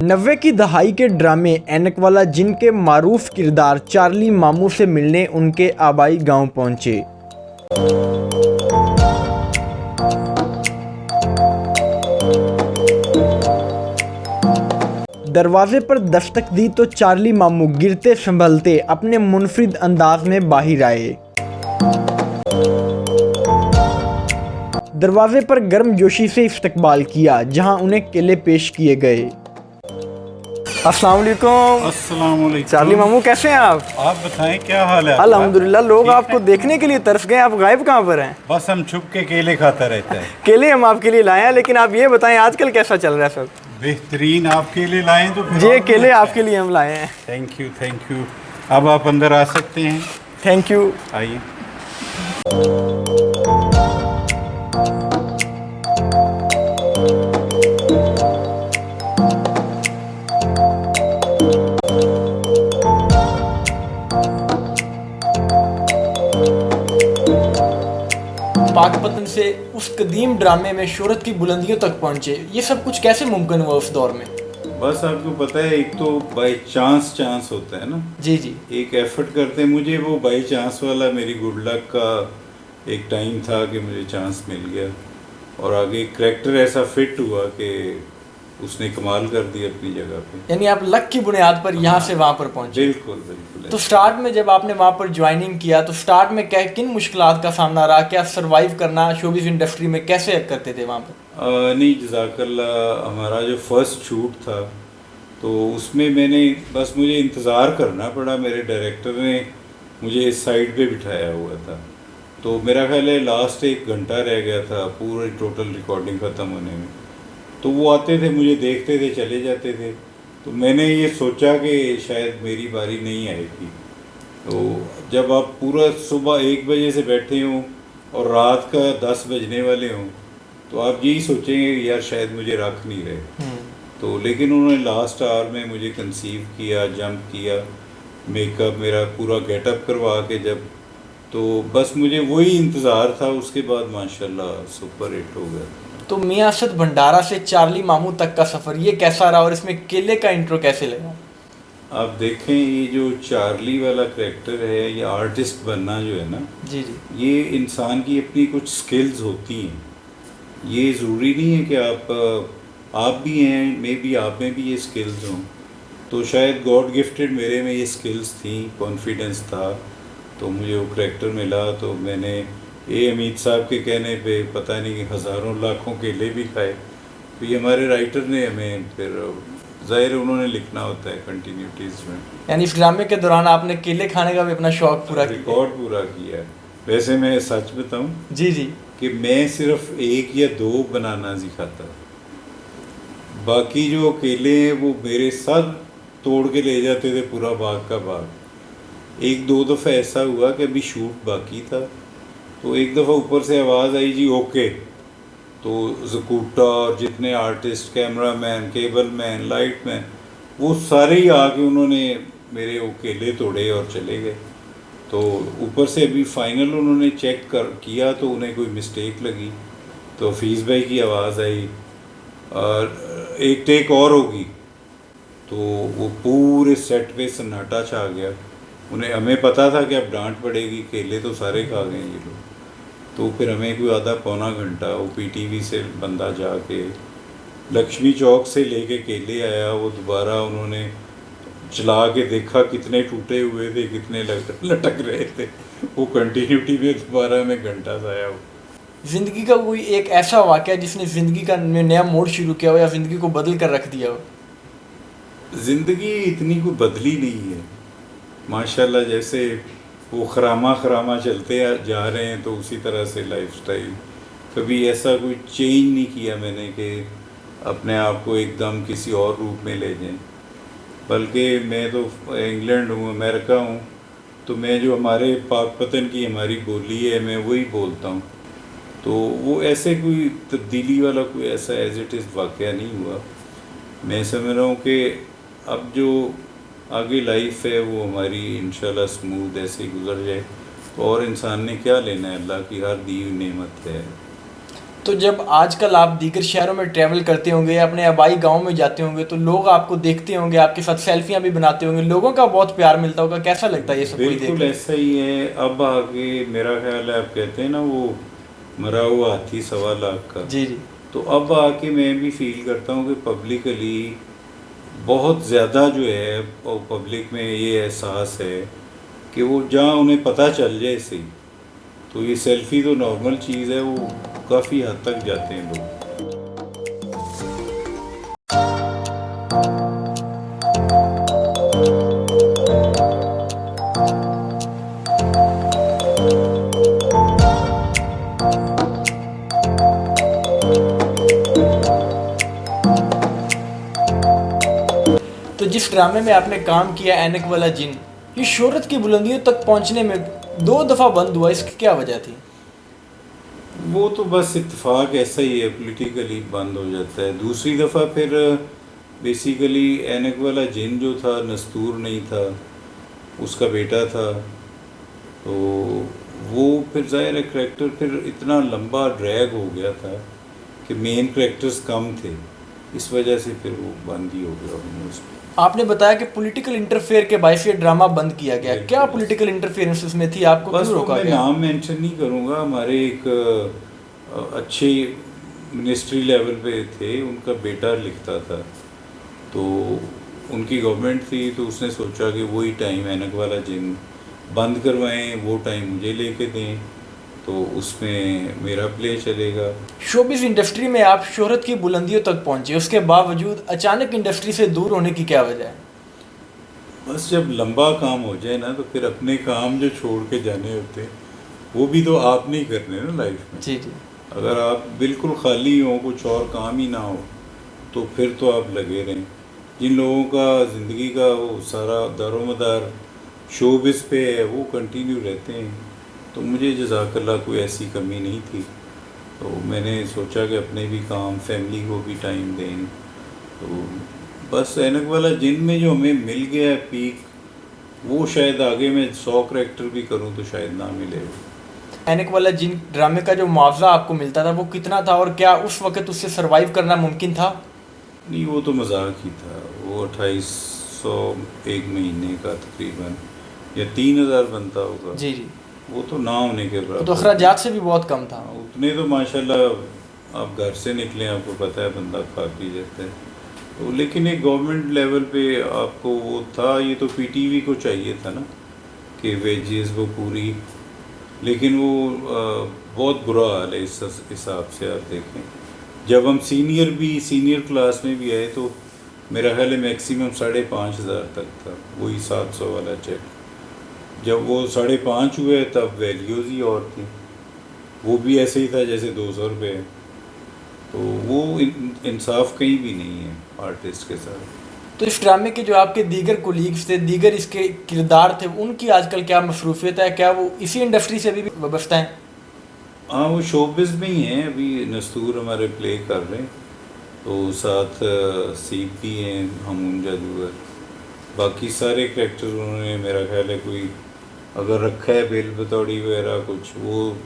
90 की दहाई के ड्रामे ऐनक वाला जिन के मारूफ किरदार चार्ली मामू से मिलने उनके आबाई गांव पहुंचे। दरवाजे पर दस्तक दी तो चार्ली मामू गिरते संभलते अपने मुनफरिद अंदाज में बाहर आए। दरवाजे पर गर्मजोशी से इस्तकबाल किया, जहां उन्हें केले पेश किए गए। अस्सलाम वालेकुम। चार्ली मामू, कैसे हैं आप? आप बताएं, क्या हाल है? अल्हम्दुलिल्लाह। लोग आपको देखने के लिए तरस गए, आप गायब कहाँ पर हैं? बस हम छुप के केले खाता रहते हैं। केले हम आपके लिए लाए हैं, लेकिन आप ये बताएं आजकल कैसा चल रहा है सब? बेहतरीन। आपके लिए लाए तो ये केले आपके लिए हम लाए हैं। Thank you. अब आप अंदर आ सकते हैं। Thank you. आइए। पाकपतन से उस कदीम ड्रामे में शोहरत की बुलंदियों तक पहुंचे, ये सब कुछ कैसे मुमकिन हुआ उस दौर में? बस आपको पता है, एक तो बाई चांस होता है ना। जी। एक एफर्ट करते हैं। मुझे वो बाई चांस वाला मेरी गुड लक का एक टाइम था कि मुझे चांस मिल गया, और आगे करैक्टर ऐसा फिट हुआ कि उसने कमाल कर दी अपनी जगह पे। यानी आप लक की बुनियाद पर यहाँ से वहाँ पर पहुँचे। बिल्कुल। तो स्टार्ट में जब आपने वहाँ पर ज्वाइनिंग किया तो स्टार्ट में क्या किन मुश्किलात का सामना रहा? क्या सरवाइव करना शोबिज़ इंडस्ट्री में कैसे करते थे वहाँ पर? नहीं, जज़ाकल्लाह। हमारा जो फर्स्ट शूट था तो उसमें मुझे इंतज़ार करना पड़ा। मेरे डायरेक्टर ने मुझे इस साइड पे बिठाया हुआ था, तो मेरा ख्याल है लास्ट 1 घंटा रह गया था पूरी टोटल रिकॉर्डिंग ख़त्म होने में। तो वो आते थे, मुझे देखते थे, चले जाते थे। तो मैंने ये सोचा कि शायद मेरी बारी नहीं आएगी। तो जब आप पूरा सुबह 1 बजे से बैठे हों और रात का 10 बजने वाले हों, तो आप यही सोचेंगे यार शायद मुझे रख नहीं रहे। तो लेकिन उन्होंने लास्ट आवर में मुझे कंसीव किया, जंप किया, मेकअप मेरा पूरा गेटअप करवा के जब, तो बस मुझे वही इंतज़ार था। उसके बाद माशाल्लाह सुपर हिट हो गया। तो मियां असद भंडारा से चार्ली मामू तक का सफ़र ये कैसा रहा, और इसमें केले का इंट्रो कैसे लगा? आप देखें, ये जो चार्ली वाला करैक्टर है, ये आर्टिस्ट बनना जो है ना, जी, ये इंसान की अपनी कुछ स्किल्स होती हैं। ये ज़रूरी नहीं है कि आप भी हैं, मे बी आप में भी ये स्किल्स हों। तो शायद गॉड गिफ्टेड मेरे में ये स्किल्स थी, कॉन्फिडेंस था, तो मुझे वो करैक्टर मिला। तो मैंने अमीद साहब के कहने पे पता नहीं हज़ारों लाखों केले भी खाए। तो ये हमारे राइटर ने हमें फिर, ज़ाहिर उन्होंने लिखना होता है कंटिन्यूटीज़ में। यानी इस ड्रामे के दौरान आपने केले खाने का भी अपना शौक पूरा किया? रिकॉर्ड पूरा किया। वैसे मैं सच बताऊं जी कि मैं सिर्फ 1 या 2 बनाना सिखाता, बाकी जो केले हैं वो मेरे साथ तोड़ के ले जाते थे, पूरा बाग का बाग। 1-2 दफ़ा ऐसा हुआ कि अभी शूट बाकी था, तो एक दफ़ा ऊपर से आवाज़ आई, जी ओके। तो ज़कूटा और जितने artist, cameraman, cable man, light man, वो सारे ही आके उन्होंने मेरे वो केले तोड़े और चले गए। तो ऊपर से अभी फाइनल उन्होंने चेक किया तो उन्हें कोई मिस्टेक लगी, तो हफीज़ भाई की आवाज़ आई और एक टेक और होगी। तो वो पूरे सेट पे सन्नाटा छा गया। हमें पता था कि अब डांट पड़ेगी, केले तो सारे खा गए ये लोग। तो फिर हमें कोई आधा पौना घंटा वो पीटीवी से बंदा जाके लक्ष्मी चौक से लेके केले आया। वो दोबारा उन्होंने चला के देखा कितने टूटे हुए थे, कितने लटक रहे थे। वो कंटिन्यूटी में दोबारा हमें घंटा जाया। वो ज़िंदगी का कोई एक ऐसा वाक़या जिसने ज़िंदगी का नया मोड़ शुरू किया हो या ज़िंदगी को बदल कर रख दिया हो? ज़िंदगी इतनी कोई बदली नहीं है माशाल्लाह। जैसे वो खरामा चलते जा रहे हैं, तो उसी तरह से लाइफस्टाइल। कभी ऐसा कोई चेंज नहीं किया मैंने कि अपने आप को एकदम किसी और रूप में ले जाएं। बल्कि मैं तो इंग्लैंड हूँ, अमेरिका हूँ, तो मैं जो हमारे पाकपतन की हमारी बोली है मैं वही बोलता हूँ। तो वो ऐसे कोई तब्दीली वाला कोई ऐसा एज इट इज़ वाक़या नहीं हुआ। मैं समझ रहा हूँ कि अब जो आगे लाइफ है वो हमारी इंशाल्लाह स्मूथ ऐसे ही गुजर जाए, तो और इंसान ने क्या लेना है, अल्लाह की हर दी हुई नेमत है। तो जब आजकल आप दीगर शहरों में ट्रैवल करते होंगे, अपने आबाई गांव में जाते होंगे, तो लोग आपको देखते होंगे, आपके साथ सेल्फियां भी बनाते होंगे, लोगों का बहुत प्यार मिलता होगा, कैसा लगता है ये सब कोई बिल्कुल देख? ऐसा ही है। अब आगे मेरा ख्याल है, आप कहते हैं ना वो मरा हुआ हाथी 1.25 लाख का, जी जी। तो अब आके मैं भी फील करता हूँ कि पब्लिकली बहुत ज़्यादा जो है पब्लिक में ये एहसास है कि वो जहाँ उन्हें पता चल जाए सही, तो ये सेल्फी तो नॉर्मल चीज़ है, वो काफ़ी हद तक जाते हैं लोग। तो जिस ड्रामे में आपने काम किया ऐनक वाला जिन, ये शोहरत की बुलंदियों तक पहुंचने में 2 दफ़ा बंद हुआ, इसकी क्या वजह थी? वो तो बस इत्तेफाक ऐसा ही है, पॉलिटिकली बंद हो जाता है। दूसरी दफ़ा फिर बेसिकली ऐनक वाला जिन जो था नस्तूर नहीं था, उसका बेटा था, तो वो फिर ज़ाहिर है करैक्टर फिर इतना लंबा ड्रैग हो गया था कि मेन करैक्टर्स कम थे, इस वजह से फिर वो बंद ही हो गया ऑलमोस्ट। आपने बताया कि पॉलिटिकल इंटरफेयर के बायस ये ड्रामा बंद किया गया, बिल्कुल। क्या पॉलिटिकल इंटरफेरेंस उसमें थी, आपको बस क्यों वो रोका मैं गया? नाम मेंशन नहीं करूँगा, हमारे एक अच्छे मिनिस्ट्री लेवल पे थे, उनका बेटा लिखता था, तो उनकी गवर्नमेंट थी, तो उसने सोचा कि वही टाइम ऐनक वाला जिन बंद करवाएं, वो टाइम मुझे लेके दें, तो उसमें मेरा प्ले चलेगा। शोबिस इंडस्ट्री में आप शोहरत की बुलंदियों तक पहुंचे, उसके बावजूद अचानक इंडस्ट्री से दूर होने की क्या वजह है? बस जब लंबा काम हो जाए ना, तो फिर अपने काम जो छोड़ के जाने होते हैं, वो भी तो आप नहीं करने ना लाइफ में। जी जी। अगर आप बिल्कुल खाली हो, कुछ और काम ही ना हो, तो फिर तो आप लगे रहें। जिन लोगों का ज़िंदगी का वो सारा दारोमदार शोबिस पे है, वो कंटिन्यू रहते हैं, तो मुझे जज़ाकल्लाह कोई ऐसी कमी नहीं थी, तो मैंने सोचा कि अपने भी काम, फैमिली को भी टाइम दें। तो बस ऐनक वाला जिन में जो हमें मिल गया है पीक, वो शायद आगे मैं 100 करैक्टर भी करूं तो शायद ना मिले। ऐनक वाला जिन ड्रामे का जो मुआवजा आपको मिलता था वो कितना था, और क्या उस वक्त उससे सरवाइव करना मुमकिन था? नहीं, वो तो मजाक ही था। वो 2800 एक महीने का तकरीबन, या 3000 बनता होगा। जी जी। वो तो ना होने के वो तो बराबर। अखराजात से भी बहुत कम था। हाँ, उतने तो माशाल्लाह आप घर से निकले, आपको पता है बंदा खा पी जाता है, तो लेकिन एक गवर्नमेंट लेवल पे आपको वो था, ये तो पीटीवी को चाहिए था ना कि वेजेस वो पूरी, लेकिन वो बहुत बुरा हाल है इस हिसाब से। आप देखें, जब हम सीनियर क्लास में भी आए, तो मेरा ख्याल है मैक्सिमम 5,500 तक था, वही 700 वाला चेक। जब वो 5.5 हुए तब वैल्यूज़ ही और थी, वो भी ऐसे ही था जैसे 200 रुपये है। तो वो इंसाफ कहीं भी नहीं है आर्टिस्ट के साथ। तो इस ड्रामे के जो आपके दीगर कोलीग्स थे, दीगर इसके किरदार थे, उनकी आजकल क्या मसरूफियत है, क्या वो इसी इंडस्ट्री से अभी भी वाबस्ता हैं? हाँ, वो शोबिज़ में ही हैं। अभी नस्तूर हमारे प्ले कर रहे हैं, तो साथ सीप भी हैं, हमून जादूगर, बाकी सारे करैक्टर उन्होंने मेरा ख्याल है कोई अगर रखा है बेल बतौड़ी वगैरह कुछ, वो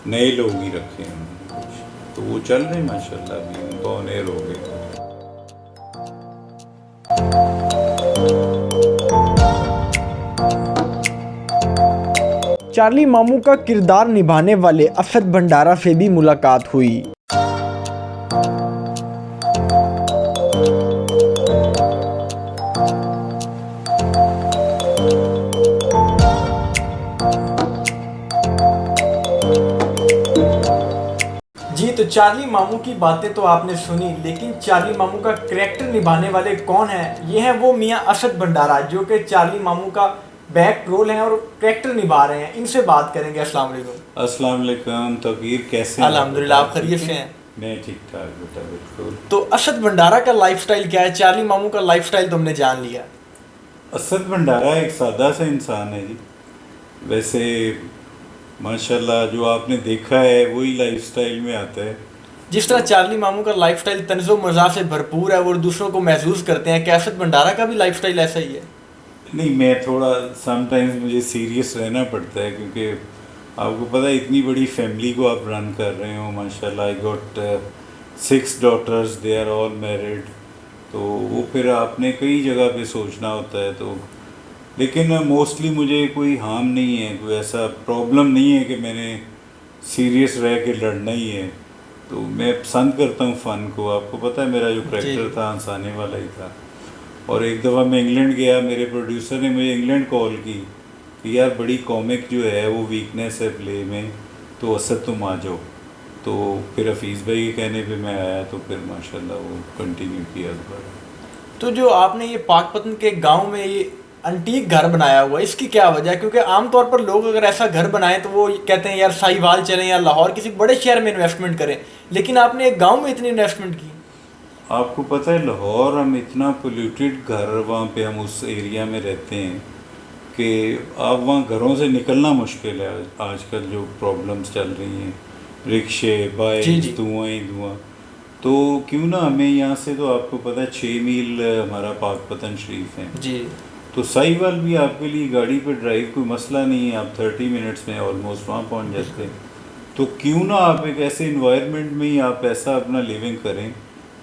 नए लोग ही रखे हैं उन्होंने कुछ, तो वो चल रहे हैं माशाल्लाह, अभी उनका ऑन एयर हो गया। चार्ली मामू का किरदार निभाने वाले असद भंडारा से भी मुलाकात हुई। जी, तो चार्ली मामू की बातें तो आपने सुनी, लेकिन चार्ली मामू का करैक्टर निभाने वाले कौन हैं? ये हैं वो मियाँ असद भंडारा, जो कि चार्ली मामू का बैक रोल है और करैक्टर निभा रहे हैं। इनसे बात करेंगे। अस्सलाम वालेकुम। अस्सलाम वालेकुम तकीर, कैसे हैं? अल्हम्दुलिल्लाह, आप खैरियत से हैं? मैं ठीक ठाक बेटा, बिल्कुल। तो असद भंडारा का लाइफस्टाइल क्या है? चार्ली मामू का लाइफस्टाइल तो हमने जान लिया। असद भंडारा एक सादा सा इंसान है जी, वैसे माशाल्लाह जो आपने देखा है वही लाइफस्टाइल में आता है। जिस तरह चार्ली मामू का लाइफस्टाइल तन्ज़ो मज़ा से भरपूर है और दूसरों को महसूस करते हैं, क्या असद भंडारा का भी लाइफस्टाइल ऐसा ही है? नहीं, मैं थोड़ा समटाइम्स मुझे सीरियस रहना पड़ता है, क्योंकि आपको पता है इतनी बड़ी फैमिली को आप रन कर रहे हो माशाल्लाह। I got 6 daughters, they are all married. तो वो फिर आपने कई जगह पे सोचना होता है। तो लेकिन मोस्टली मुझे कोई हार्म नहीं है, कोई ऐसा प्रॉब्लम नहीं है कि मैंने सीरियस रह के लड़ना ही है। तो मैं पसंद करता हूँ फ़न को। आपको पता है मेरा जो करेक्टर था हंसाने वाला ही था। और एक दफ़ा मैं इंग्लैंड गया, मेरे प्रोड्यूसर ने मुझे इंग्लैंड कॉल की कि यार बड़ी कॉमिक जो है वो वीकनेस है प्ले में, तो असद तुम आ जाओ। तो फिर हफीज़ भाई के कहने पे मैं आया, तो फिर माशाल्लाह वो कंटिन्यू किया दोबारा। तो जो आपने ये पाकपतन के गांव में ये अंटीक घर बनाया हुआ है, इसकी क्या वजह है? क्योंकि आमतौर पर लोग अगर ऐसा घर बनाएं तो वो कहते हैं यार साहिवाल चलें या लाहौर किसी बड़े शहर में इन्वेस्टमेंट करें, लेकिन आपने एक गांव में इतनी इन्वेस्टमेंट की। आपको पता है लाहौर, हम इतना पोल्यूटेड घर वहाँ पे हम उस एरिया में रहते हैं कि आप वहाँ घरों से निकलना मुश्किल है। आजकल जो प्रॉब्लम्स चल रही हैं, रिक्शे, बाइक, धुआं ही धुआं। तो क्यों ना हमें यहाँ से, तो आपको पता है 6 मील हमारा पाकपतन शरीफ है जी। तो साहिवाल भी आपके लिए गाड़ी पे ड्राइव कोई मसला नहीं है। आप 30 मिनट्स में ऑलमोस्ट वहाँ पहुँच जाते हैं। तो क्यों ना आप एक ऐसे इन्वायरमेंट में ही आप ऐसा अपना लिविंग करें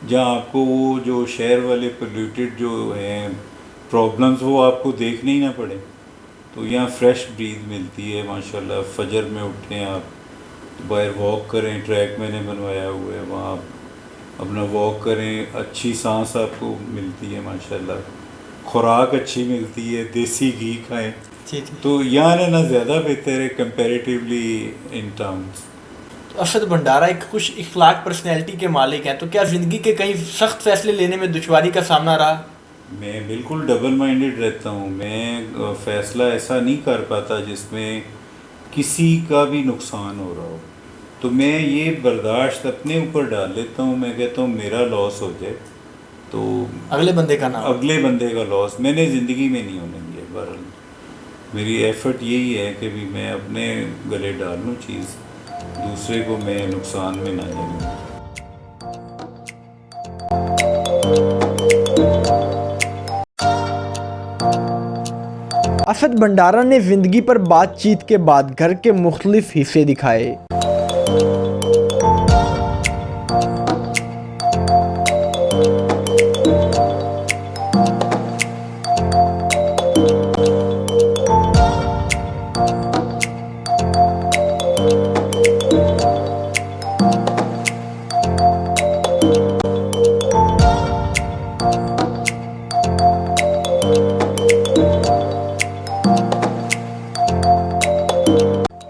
जहाँ आपको वो जो शहर वाले पोल्यूटेड जो हैं प्रॉब्लम्स वो आपको देखने ही ना पड़े। तो यहाँ फ्रेश ब्रीथ मिलती है माशाल्लाह। फजर में उठें आप, तो बाहर वॉक करें, ट्रैक मैंने बनवाया हुआ है, वहाँ आप अपना वॉक करें, अच्छी सांस आपको मिलती है माशाल्लाह, खुराक अच्छी मिलती है, देसी घी खाएं। तो यहाँ रहना ज़्यादा बेहतर है कंपैरेटिवली इन टाउन्स। असद भंडारा एक खुश इखलाक पर्सनैलिटी के मालिक हैं, तो क्या ज़िंदगी के कई सख्त फैसले लेने में दुश्वारी का सामना रहा? मैं बिल्कुल डबल माइंडेड रहता हूँ। मैं फ़ैसला ऐसा नहीं कर पाता जिसमें किसी का भी नुकसान हो रहा हो। तो मैं ये बर्दाश्त अपने ऊपर डाल लेता हूँ। मैं कहता हूँ मेरा लॉस हो जाए तो अगले बंदे का नाम, अगले बंदे का लॉस मैंने ज़िंदगी में नहीं होने दिया। बहरहाल मेरी एफ़र्ट यही है कि भी मैं अपने गले डाल लूँ चीज़, दूसरे को मैं नुकसान में ना जाऊँ। असद भंडारा ने ज़िंदगी पर बातचीत के बाद घर के मुख्तलिफ हिस्से दिखाए।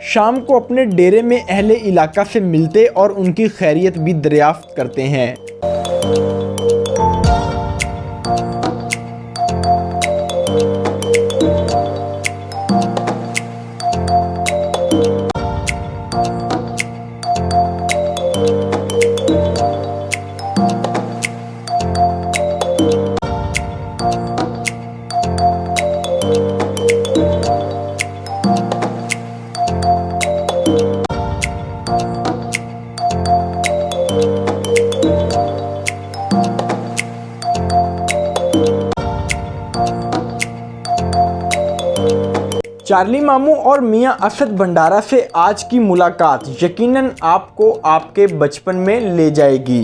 शाम को अपने डेरे में अहले इलाका से मिलते और उनकी खैरियत भी दरियाफ्त करते हैं। चार्ली मामू और मियां असद भंडारा से आज की मुलाकात यकीनन आपको आपके बचपन में ले जाएगी।